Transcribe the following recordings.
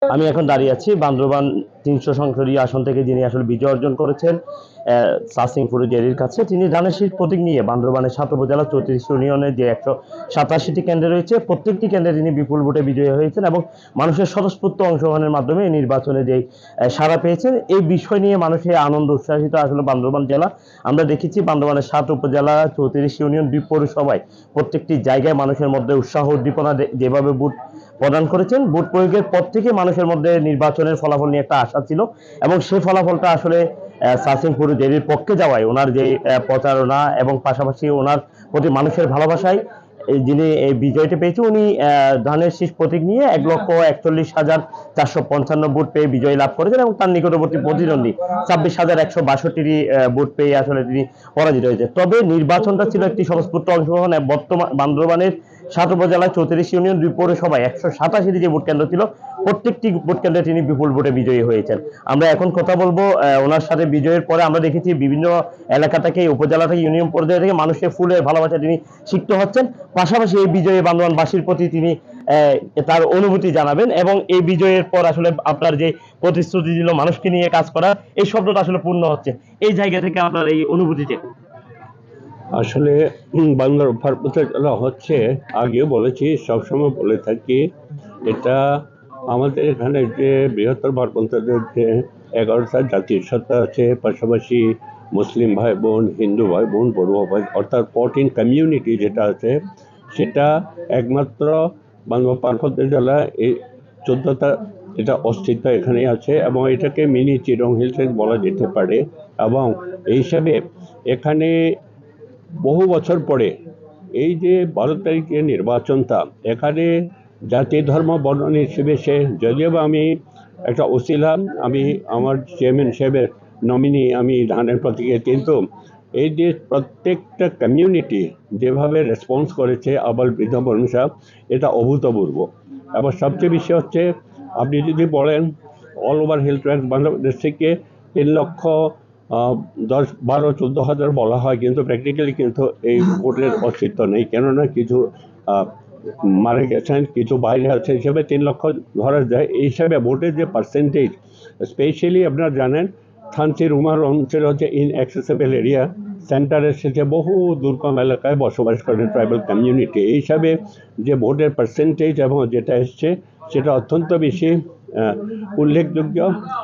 আমি এখন দাঁড়িয়ে আছি বান্দরবান ৩০০ সংসদীয় আসন থেকে যিনি আসলে বিজয় অর্জন করেছেন সাসিং ফুরুজেরির কাছে। তিনি ধানের শীষ প্রতীক নিয়ে বান্দরবানের ৭ উপজেলা ৩৪ ইউনিয়নের যে ১৮৭টি কেন্দ্র রয়েছে প্রত্যেকটি কেন্দ্রে তিনি বিপুল ভোটে বিজয়ী হয়েছেন এবং মানুষের স্বতঃস্ফূর্ত অংশগ্রহণের মাধ্যমে এই নির্বাচনে যে সাড়া পেয়েছেন এই বিষয় নিয়ে মানুষের আনন্দ উচ্ছ্বাসিত আসলে বান্দরবান জেলা। আমরা দেখেছি বান্দরবানের ৭ উপজেলা ৩৪ ইউনিয়ন ২ পৌরসভায় প্রত্যেকটি জায়গায় মানুষের মধ্যে উৎসাহ উদ্দীপনা যেভাবে ভোট প্রদান করেছেন, ভোট প্রয়োগের পর থেকে মানুষের মধ্যে নির্বাচনের ফলাফল নিয়ে একটা আশা ছিল এবং সেই ফলাফলটা আসলে সাসিং ফুরুজেরির পক্ষে যাওয়ায় ওনার যে প্রচারণা এবং পাশাপাশি ওনার প্রতি মানুষের ভালোবাসায় যিনি এই বিজয়টি পেয়েছে উনি ধানের শীষ প্রতীক নিয়ে ১,৪১,৪৫৫ ভোট পেয়ে বিজয় লাভ করেছেন এবং তার নিকটবর্তী প্রতিদ্বন্দ্বী ২৬,১৬২টি ভোট পেয়ে আসলে তিনি পরাজিত হয়েছে। তবে নির্বাচনটা ছিল একটি স্বতঃস্ফূর্ত অংশগ্রহণ। বর্তমান বান্দরবানের ৭ উপজেলায় ৩৪ ইউনিয়ন ২ পৌরসভায় ১৮৭টি যে ভোট কেন্দ্র ছিল প্রত্যেকটি ভোট কেন্দ্রে তিনি বিপুল ভোটে বিজয়ী হয়েছেন। আমরা এখন কথা বলবো ওনার সাথে। বিজয়ের পরে আমরা দেখেছি বিভিন্ন এলাকা থেকে, উপজেলা থেকে, ইউনিয়ন পর্যায়ে থেকে মানুষের ফুলের ভালোবাসা তিনি সিক্ত হচ্ছেন। পাশাপাশি এই বিজয়ে বান্দরবানবাসীর প্রতি তিনি তার অনুভূতি জানাবেন এবং এই বিজয়ের পর আসলে আপনার যে প্রতিশ্রুতি ছিল মানুষকে নিয়ে কাজ করা এই শব্দটা আসলে পূর্ণ হচ্ছে। এই জায়গা থেকে আপনার এই অনুভূতিটা আসলে বাংলার পার্বত্য জেলা হচ্ছে, আগেও বলেছি, সবসময় বলে থাকি, এটা আমাদের এখানে যে বৃহত্তর পার্বত্যদের যে 11টা জাতির সত্তা আছে, পাশাপাশি মুসলিম ভাই বোন, হিন্দু ভাই বোন, বড়ুয়া ভাই, অর্থাৎ 14 কমিউনিটি যেটা আছে, সেটা একমাত্র বাংলা পার্বত্য জেলা এই 14টা এটা অস্তিত্ব এখানে আছে এবং এটাকে মিনি চিরং হিলস বলা যেতে পারে। এবং এই হিসাবে এখানে বহু বছর পরে এই যে 12 তারিখে নির্বাচনটা, এখানে জাতি ধর্ম বর্ণ নির্বিশেষে, যদিও বা আমি একটা ওসিলাম, আমি আমার চেয়ারম্যান সাহেবের নমিনি আমি ধানের প্রতীকে, কিন্তু এই যে প্রত্যেকটা কমিউনিটি যেভাবে রেসপন্স করেছে আবার বৃদ্ধ মানুষরা, এটা অভূতপূর্ব। এবং সবচেয়ে বেশি হচ্ছে, আপনি যদি বলেন অল ওভার হেলথ বাংলাদেশ থেকে 3,10,12,14,000 বলা হয়, কিন্তু প্র্যাকটিক্যালি কিন্তু এই ভোটের অস্তিত্ব নেই, কেননা কিছু মারা গেছেন, কিছু বাইরে আছে, হিসেবে 3 লক্ষ ধরা যায়। এই হিসাবে ভোটের যে পার্সেন্টেজ, স্পেশালি আপনারা জানেন থানচির উমার অঞ্চল হচ্ছে ইনঅ্যাক্সেসেবল এরিয়া, সেন্টারের সাথে বহু দুর্গম এলাকায় বসবাস করেন ট্রাইবাল কমিউনিটি। এই হিসাবে যে ভোটের পার্সেন্টেজ এবং যেটা এসছে সেটা অত্যন্ত বেশি উল্লেখযোগ্য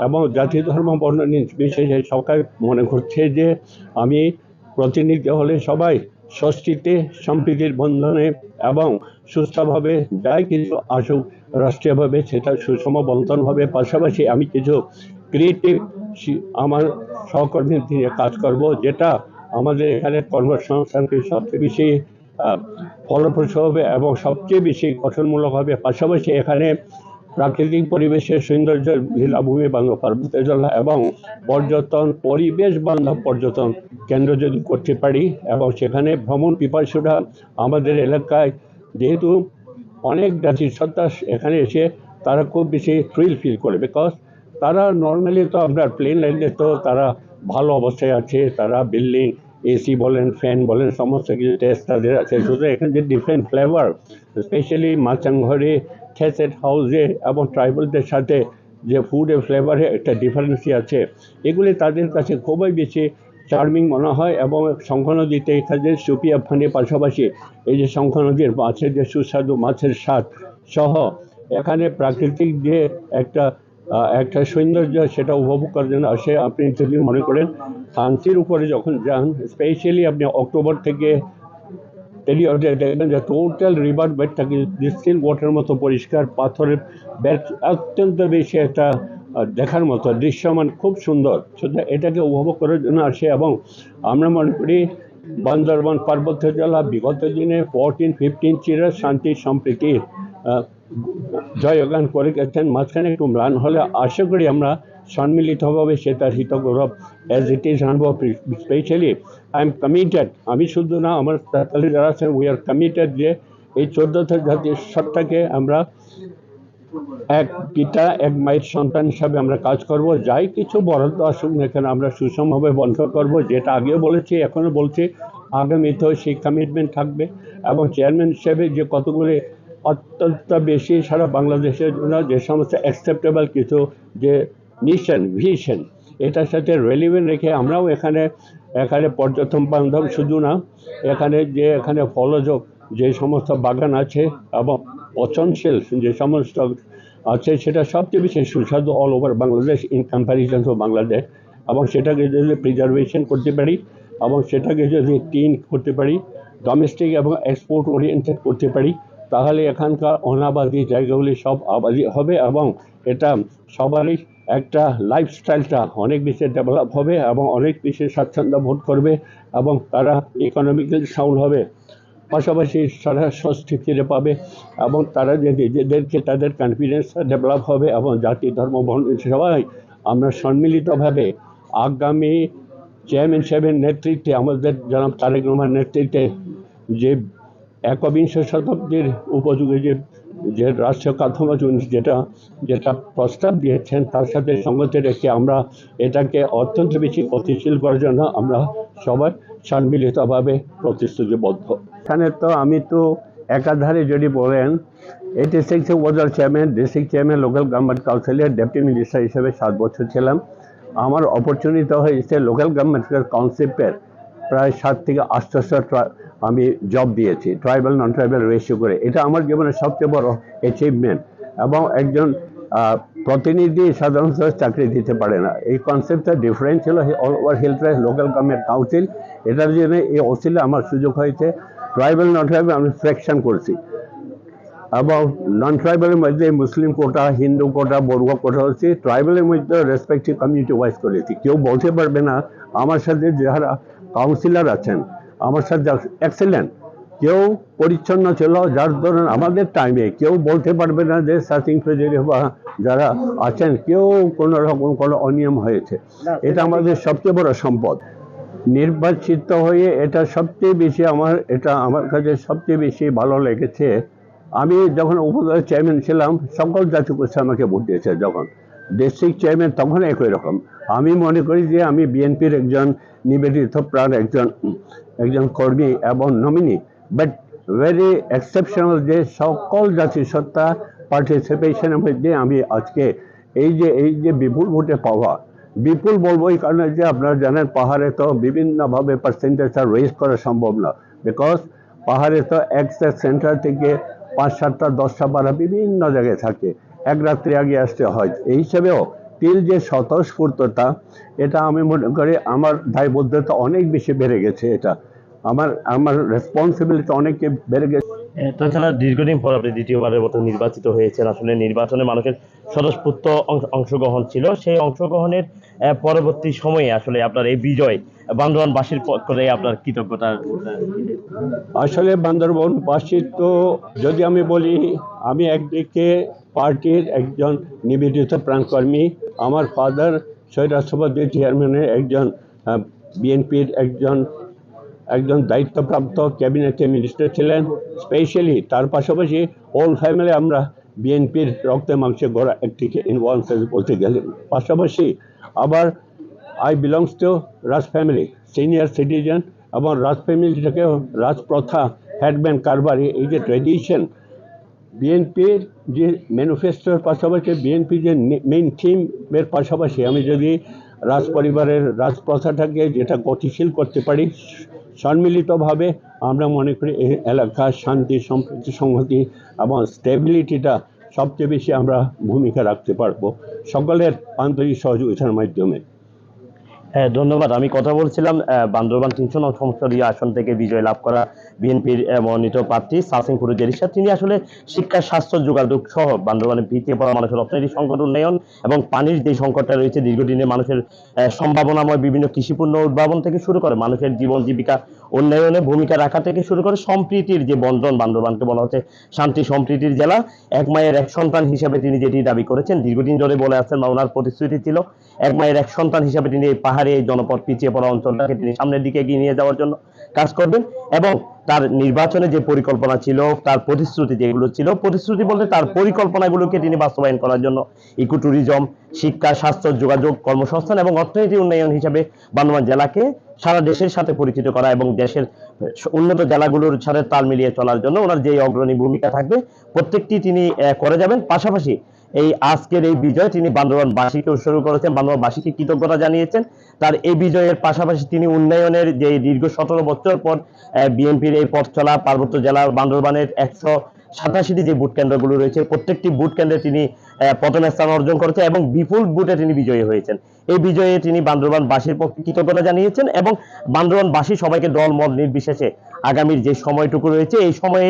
এবং জাতি ধর্ম বর্ণ নির্বিশেষে সরকার মনে করছে যে আমি প্রতিনিধি হলে সবাই ষষ্ঠীতে সম্প্রীতির বন্ধনে এবং সুস্থভাবে যাই কিছু আসুক রাষ্ট্রীয়ভাবে সেটা সুষম বন্টন হবে। পাশাপাশি আমি কিছু ক্রিয়েটিভ আমার সহকর্মী নিয়ে কাজ করব, যেটা আমাদের এখানে কর্মসংস্থানকে সবচেয়ে বেশি ফলপ্রসূ হবে এবং সবচেয়ে বেশি গঠনমূলক হবে। পাশাপাশি এখানে প্রাকৃতিক পরিবেশের সৌন্দর্য, লীলাভূমি বাংলা পার্বত্য জেলা এবং পর্যটন, পরিবেশ বান্ধব পর্যটন কেন্দ্র যদি করতে পারি এবং সেখানে ভ্রমণ পিপাসুরা আমাদের এলাকায়, যেহেতু অনেক জাতির সত্তা এখানে এসে তারা খুব বেশি থ্রিল ফিল করে, বিকজ তারা নর্মালি তো আপনার প্লেন লাইনে তো তারা ভালো অবস্থায় আছে, তারা বিল্ডিং, এসি বলেন, ফ্যান বলেন, সমস্ত কিছু টেস্ট তাদের আছে। সুতরাং এখানে যে ডিফারেন্ট ফ্লেভার, স্পেশালি মাচাংঘরে, থ্যাসেট হাউসে এবং ট্রাইবালদের সাথে যে ফুডের ফ্লেভারে একটা ডিফারেন্সই আছে, এগুলি তাদের কাছে খুবই বেশি চার্মিং মনে হয়। এবং শঙ্খ নদীতে এখানে সুপিয়া ফানির পাশাপাশি এই যে শঙ্খ নদীর মাছের যে সুস্বাদু মাছের স্বাদ সহ এখানে প্রাকৃতিক যে একটা সৌন্দর্য, সেটা উপভোগ করার জন্য আসে। আপনি যদি মনে করেন থানচির উপরে যখন যান, স্পেশালি আপনি অক্টোবর থেকে দেখবেন যে টোটাল রিভার বেডটাকে ডিস্টিল ওয়াটার মতো পরিষ্কার, পাথরের বেড অত্যন্ত বেশি একটা দেখার মতো দৃশ্যমান, খুব সুন্দর। সুতরাং এটাকে উপভোগ করার জন্য আসে। এবং আমরা মনে করি বান্দরবান পার্বত্য জেলা বিগত দিনে 14-15 চির শান্তি সম্প্রীতির জয়গান করে গেছেন। মাঝখানে একটু ম্লান হলে আশা করি আমরা সম্মিলিতভাবে সেটার হিতগৌরব অ্যাজ ইট ইজ আনবো। স্পেশালি আই এম কমিটেড, আমি শুধু না, আমার তাহলে যারা আছেন, উই আর কমিটেড যে এই 14টা জাতির সত্তাকে আমরা এক পিতা এক মায়ের সন্তান হিসাবে আমরা কাজ করব। যাই কিছু বরাদ্দ আসুক না কেন আমরা সুষমভাবে বন্টন করব, যেটা আগেও বলেছি এখনও বলছি, আগামীতেও সেই কমিটমেন্ট থাকবে। এবং চেয়ারম্যান হিসেবে যে কতগুলি অত্যন্ত বেশি সারা বাংলাদেশের জন্য যে সমস্ত অ্যাকসেপ্টেবল কিছু যে মিশন ভিশন এটার সাথে রেলিভেন্ট রেখে আমরাও এখানে এখানে পর্যটন বান্ধব শুধু না, এখানে ফলযোগ যে সমস্ত বাগান আছে এবং পচনশীল যে সমস্ত আছে সেটা সবচেয়ে বেশি সুস্বাদু all over Bangladesh in comparison two Bangladesh, এবং সেটাকে যদি প্রিজার্ভেশন করতে পারি এবং সেটাকে যদি টিন করতে পারি, ডোমেস্টিক এবং এক্সপোর্ট ওরিয়েন্টেড করতে পারি, তাহলে এখানকার অনাবাদী জায়গাগুলি সব আবাদি হবে এবং এটা সবারই একটা লাইফস্টাইলটা অনেক বেশি ডেভেলপ হবে এবং অনেক বেশি স্বাচ্ছন্দ্য বোধ করবে এবং তারা ইকোনমিক্যালি সাউন্ড হবে, পাশাপাশি সারা স্বস্তি ফিরে পাবে এবং তারা যে নিজেদেরকে তাদের কনফিডেন্স ডেভেলপ হবে এবং জাতি ধর্ম বর্ণ সবাই আমরা সম্মিলিতভাবে আগামী চেয়ারম্যান সাহেবের নেতৃত্বে আমাদের জনাব তারেক রহমানের নেতৃত্বে যে একবিংশ শতাব্দীর উপযোগী যে রাষ্ট্রীয় কাঠামো যেটা প্রস্তাব দিয়েছেন তার সাথে সঙ্গতি রেখে আমরা এটাকে অত্যন্ত বেশি গতিশীল করার জন্য আমরা সবাই সম্মিলিতভাবে প্রতিশ্রুতিবদ্ধ। এখানে তো আমি তো একাধারে যদি বলেন 86 word chairman, district chairman, local government কাউন্সিলের ডেপুটি মিনিস্টার হিসেবে 7 বছর ছিলাম। আমার অপরচুনিটি হয়েছে লোকাল গভর্নমেন্টের কনসেপ্টের প্রায় 7 থেকে 800 আমি জব দিয়েছি ট্রাইবাল নন ট্রাইবাল রেশিও করে। এটা আমার জীবনের সবচেয়ে বড় অ্যাচিভমেন্ট এবং একজন প্রতিনিধি সাধারণত চাকরি দিতে পারে না। এই কনসেপ্টটা ডিফারেন্ট ছিল all over hill tribe local government council. এটার জন্য এই অসিলে আমার সুযোগ হয়েছে ট্রাইবাল নন ট্রাইবাল আমি ফ্র্যাকশন করছি এবং নন ট্রাইবালের মধ্যে মুসলিম কোটা, হিন্দু কোটা, বড়ুয়া কোটা হচ্ছে, ট্রাইবালের মধ্যে রেসপেক্টিভ কমিউনিটি ওয়াইজ করেছি। কেউ বলতে পারবে না আমার সাথে যারা কাউন্সিলর আছেন আমার সাথে এক্সেলেন্ট, কেউ পরিচ্ছন্ন ছিল, যার ধরুন আমাদের টাইমে কেউ বলতে পারবে না যে সার্চিং প্রেজেন্ট বা যারা আছেন কেউ কোনো রকম কোনো অনিয়ম হয়েছে। এটা আমাদের সবচেয়ে বড় সম্পদ। নির্বাচিত হয়ে এটা আমার কাছে সবচেয়ে বেশি ভালো লেগেছে। আমি যখন উপজেলা চেয়ারম্যান ছিলাম সকল জাতিগোষ্ঠী আমাকে ভোট দিয়েছে, যখন ডিস্ট্রিক্ট চেয়ারম্যান তখন একই রকম। আমি মনে করি যে আমি বিএনপির একজন নিবেদিত প্রাণ একজন কর্মী এবং নমিনি, বাট ভেরি এক্সেপশনাল যে সকল জাতিসত্তা পার্টিসিপেশনের মধ্যে আমি আজকে এই যে বিপুল ভোটে পাওয়া, বিপুল বলবো এই কারণে যে আপনারা জানেন পাহাড়ে তো বিভিন্নভাবে পার্সেন্টেজটা রেজ করা সম্ভব না, বিকজ পাহাড়ে তো একটা সেন্টার থেকে 5-7টা 10টা পাড়া বিভিন্ন জায়গায় থাকে, এক রাত্রি আগে আসতে হয়। এই হিসাবেও তিল যে স্বতঃস্ফূর্ততা, এটা আমি মনে করি আমার দায়বদ্ধতা অনেক বেশি বেড়ে গেছে। এটা আমার রেসপন্সিবিলিটি অনেক বেড়ে গেছে। তাছাড়া দীর্ঘদিন পর আপনি দ্বিতীয়বারের মতো নির্বাচিত হয়েছেন। আসলে নির্বাচনে মানুষের স্বতঃস্ফূর্ত অংশগ্রহণ ছিল। সেই অংশগ্রহণের পরবর্তী সময়ে আসলে আপনার এই বিজয় বান্দরবানবাসীর পক্ষে আপনার কৃতজ্ঞতা। আসলে বান্দরবানবাসী তো যদি আমি বলি, আমি একদিকে পার্টির একজন নিবেদিত প্রাণকর্মী, আমার ফাদার শহীদ রাষ্ট্রপতি চেয়ারম্যানের একজন বিএনপির একজন দায়িত্বপ্রাপ্ত ক্যাবিনেটের মিনিস্টার ছিলেন স্পেশালি, তার পাশাপাশি হোল ফ্যামিলি আমরা বিএনপির রক্তে মাংসে গড়া একটিকে ইনভলভ বলতে গেলে। পাশাপাশি আবার I belongs to Raj family, senior citizen, এবং রাজ ফ্যামিলিটাকেও রাজপ্রথা, হ্যাডম্যান কারবারি, এই যে ট্র্যাডিশন, বিএনপির যে ম্যানিফেস্টোর পাশাপাশি বিএনপি যে মেইন থিমের পাশাপাশি আমি যদি রাজপরিবারের রাজপ্রথাটাকে যেটা গতিশীল করতে পারি সম্মিলিতভাবে, আমরা মনে করি এই এলাকার শান্তি, সম্প্রীতি, সংহতি এবং স্টেবিলিটিটা সবচেয়ে বেশি আমরা ভূমিকা রাখতে পারবো সকলের আন্তরিক সহযোগিতার মাধ্যমে। হ্যাঁ, ধন্যবাদ। আমি কথা বলছিলাম বান্দরবান 300 নং সংসদীয় আসন থেকে বিজয় লাভ করা বিএনপির মনোনীত প্রার্থী সাসিং ফুরুজ এরিশাদ। তিনি আসলে শিক্ষা, স্বাস্থ্য, যোগাযোগ সহ বান্দরবানের পিছিয়ে পড়া মানুষের অর্থনৈতিক সংকট উন্নয়ন এবং পানির যে সংকটটা রয়েছে দীর্ঘদিনে মানুষের সম্ভাবনাময় বিভিন্ন কৃষিপণ্য উদ্ভাবন থেকে শুরু করে মানুষের জীবন জীবিকা উন্নয়নে ভূমিকা রাখা থেকে শুরু করে সম্প্রীতির যে বন্ধন, বান্দরবানকে বলা হচ্ছে শান্তি সম্প্রীতির জেলা, এক মায়ের এক সন্তান হিসেবে তিনি যেটি দাবি করেছেন দীর্ঘদিন ধরে বলে আসছেন বা ওনার প্রতিশ্রুতি ছিল এক মায়ের এক সন্তান হিসেবে তিনি এই পাহাড়ে এই জনপদ পিছিয়ে পড়া অঞ্চলটাকে তিনি সামনের দিকে এগিয়ে নিয়ে যাওয়ার জন্য কাজ করবেন এবং তার নির্বাচনে যে পরিকল্পনা ছিল, তার প্রতিশ্রুতি যেগুলো ছিল, প্রতিশ্রুতি বলতে তার পরিকল্পনাগুলোকে তিনি বাস্তবায়ন করার জন্য ইকো ট্যুরিজম, শিক্ষা, স্বাস্থ্য, যোগাযোগ, কর্মসংস্থান এবং অর্থনীতি উন্নয়ন হিসাবে বান্দরবান জেলাকে সারা দেশের সাথে পরিচিত করা এবং দেশের উন্নত জেলাগুলোর সাথে তাল মিলিয়ে চলার জন্য ওনার যে অগ্রণী ভূমিকা থাকবে প্রত্যেকটি তিনি করে যাবেন। পাশাপাশি এই আজকের এই বিজয় তিনি বান্দরবানবাসীকে উৎসর্গ করেছেন, বান্দরবানবাসীকে কৃতজ্ঞতা জানিয়েছেন। তার এই বিজয়ের পাশাপাশি তিনি উন্নয়নের যে দীর্ঘ 17 বছর পর বিএনপির এই পথ চলা পার্বত্য জেলা বান্দরবানের 187টি যে ভোট কেন্দ্রগুলো রয়েছে প্রত্যেকটি ভোট কেন্দ্রে তিনি প্রথম স্থান অর্জন করেছেন এবং বিপুল ভোটে তিনি বিজয়ী হয়েছেন। এই বিজয়ে তিনি বান্দরবানবাসীর পক্ষে কৃতজ্ঞতা জানিয়েছেন এবং বান্দরবানবাসী সবাইকে দল মত নির্বিশেষে আগামীর যে সময়টুকু রয়েছে এই সময়ে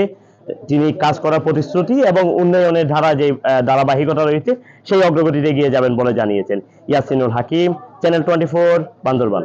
তিনি কাজ করার প্রতিশ্রুতি এবং উন্নয়নের ধারা যে ধারাবাহিকতা রয়েছে সেই অগ্রগতিতে এগিয়ে যাবেন বলে জানিয়েছেন। ইয়াসিনুল হাকিম, চ্যানেল 24, বান্দরবান।